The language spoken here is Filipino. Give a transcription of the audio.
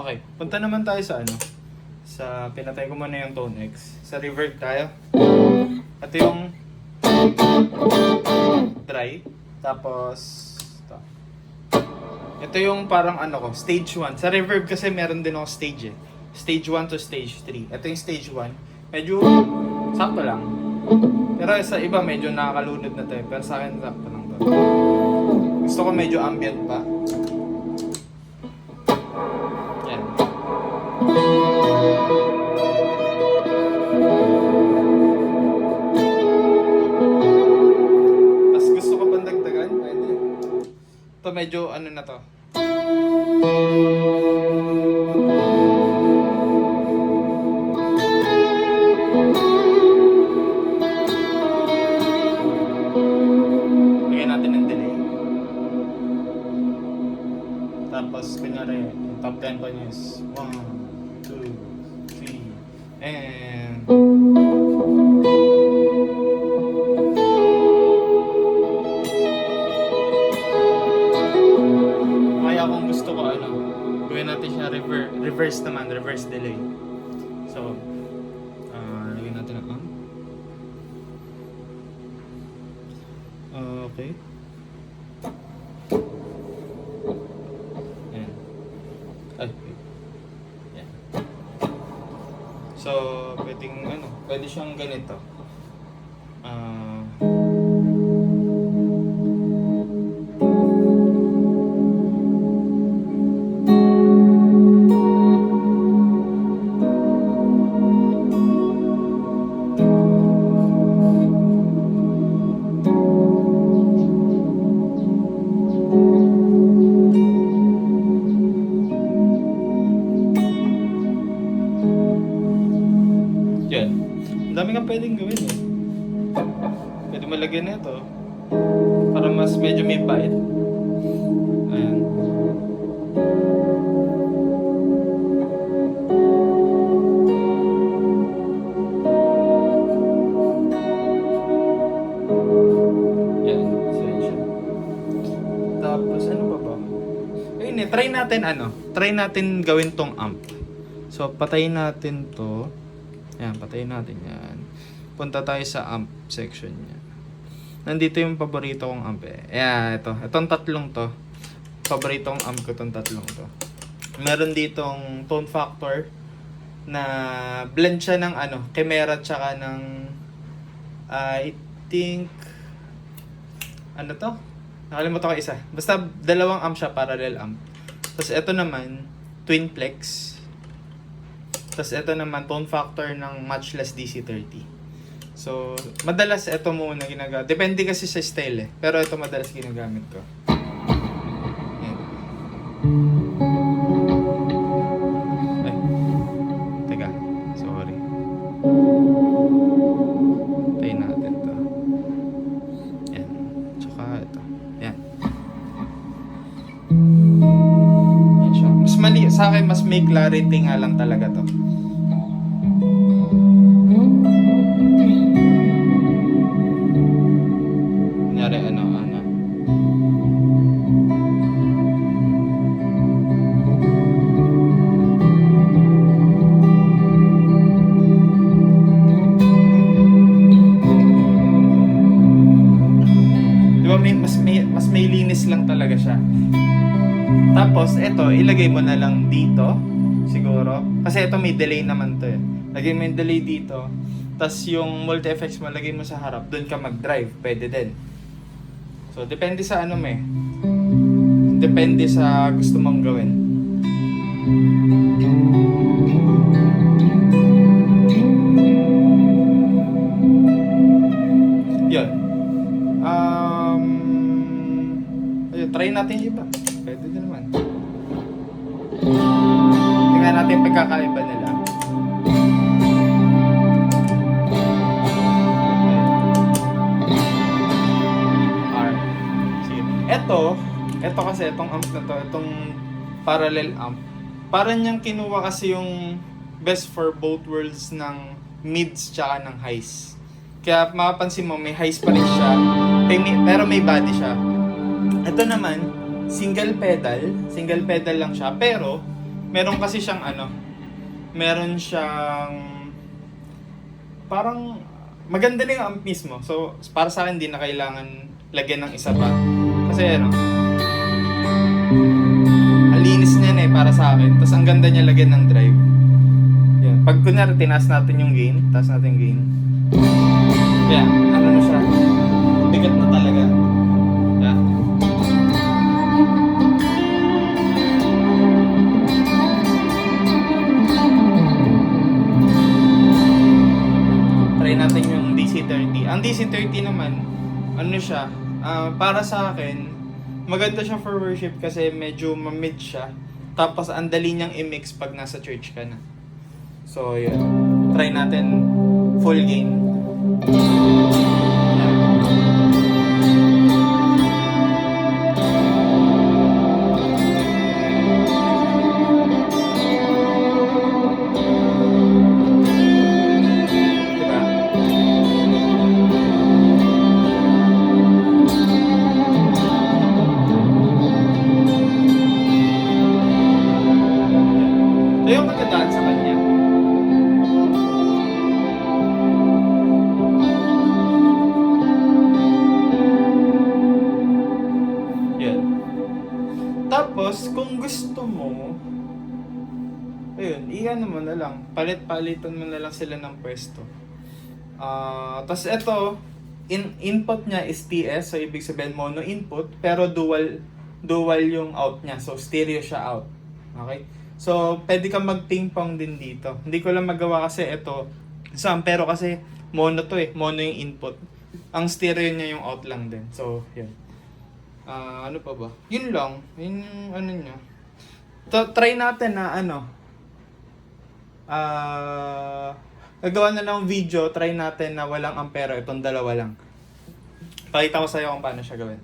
Okay, punta naman tayo sa ano. Sa pinatay ko muna yung Tone X. Sa reverb tayo. Ito yung dry. Tapos ito yung parang ano ko, stage 1. Sa reverb kasi meron din ako stage eh. Stage 1 to stage 3. Ito yung stage 1. Medyo sakto lang. Pero sa iba medyo nakakalunod na tayo. Pero sa akin sakto lang to. Gusto ko medyo ambient pa. Yan. Tapos gusto ko bang dagdagan? Pwede. Ito medyo ano na to. Lagyan natin ng delay. Tapos kunyari, yung top tempo niya is 1, 2, 3, and kaya kung gusto ko ano, gawin natin siya reverse naman, reverse delay. So, lagyan natin ang on. Okay. Ayan. Ay, wait. Ayan. So, pwedeng ano, pwede siyang ganito. Yan. Ang dami nga pwedeng gawin eh. Pwede malagyan na ito. Para mas medyo may bite. Ayan. Yan. Siya. Tapos ano pa ba? Ayun eh, try natin ano. Try natin gawin tong amp. So, patayin natin to. Yan, patayin natin yan. Punta tayo sa amp section niya. Nandito yung paborito kong amp eh. Ayan, ito. Itong tatlong to. Paborito kong amp ko itong tatlong to. Meron ditong tone factor na blend siya ng ano, Chimera tsaka ng I think ano to? Nakalimutan ko isa. Basta dalawang amp siya, parallel amp. Tapos ito naman, Twinplex. Tapos ito naman, tone factor ng Matchless DC30. So, madalas ito muna ginagamit. Depende kasi sa style eh. Pero ito madalas ginagamit ko. Ayan. Ay. Teka. Sorry. Tayo natin to. Ayan. Tsaka ito. Ayan. Ayan siya. Mas mali, sa akin, mas may clarity nga lang talaga to. Mas may linis lang talaga siya. Tapos ito, ilagay mo na lang dito siguro. Kasi ito may delay naman to eh. Lagay mo yung delay dito. Tapos yung multi-effects mo, lagay mo sa harap. Doon ka mag-drive. Pwede din. So, depende sa ano may. Depende sa gusto mong gawin. Yun. Try natin yung iba. Pwede din naman. Tingnan natin yung pagkakaiba nila. Sige. Ito kasi, itong amp na to, itong parallel amp. Parang niyang kinuha kasi yung best for both worlds ng mids tsaka ng highs. Kaya mapapansin mo, may highs pa rin siya, pero may body siya. Ito naman, single pedal lang siya, pero Meron kasi siyang meron siyang parang maganda din ang amp mismo. So, para sa akin, hindi na kailangan lagyan ng isa pa. Kasi ang linis niya na para sa akin. Tapos ang ganda niya lagyan ng drive. Yan. Pag kunyari, tinaas natin yung gain. Taas natin yung gain. Kaya, na siya. Bigat na talaga. Yan. Try natin yung DC-30. Ang DC-30 naman, siya, para sa akin, maganda siya for worship kasi medyo ma-mid siya. Tapos ang dali niyang i-mix pag nasa church ka na. So, yun. Try natin full gain. So, yung magandaan sa kanya. Yan. Tapos, kung gusto mo, ayun, iyan mo na lang. Palit-palitan mo na lang sila ng pwesto. Tapos ito, input niya is TS, so ibig sabihin mono input, pero dual yung out niya. So, stereo siya out. Okay? So, pwede kang mag-ping-pong din dito. Hindi ko lang magawa kasi ito, pero kasi mono to mono yung input. Ang stereo niya yung out lang din. So, yun. Ano pa ba? Yun lang. Yun yung niya. Try natin na gagawa na lang video, try natin na walang ampere, itong dalawa lang. Pakita ko sa'yo kung paano siya gawin.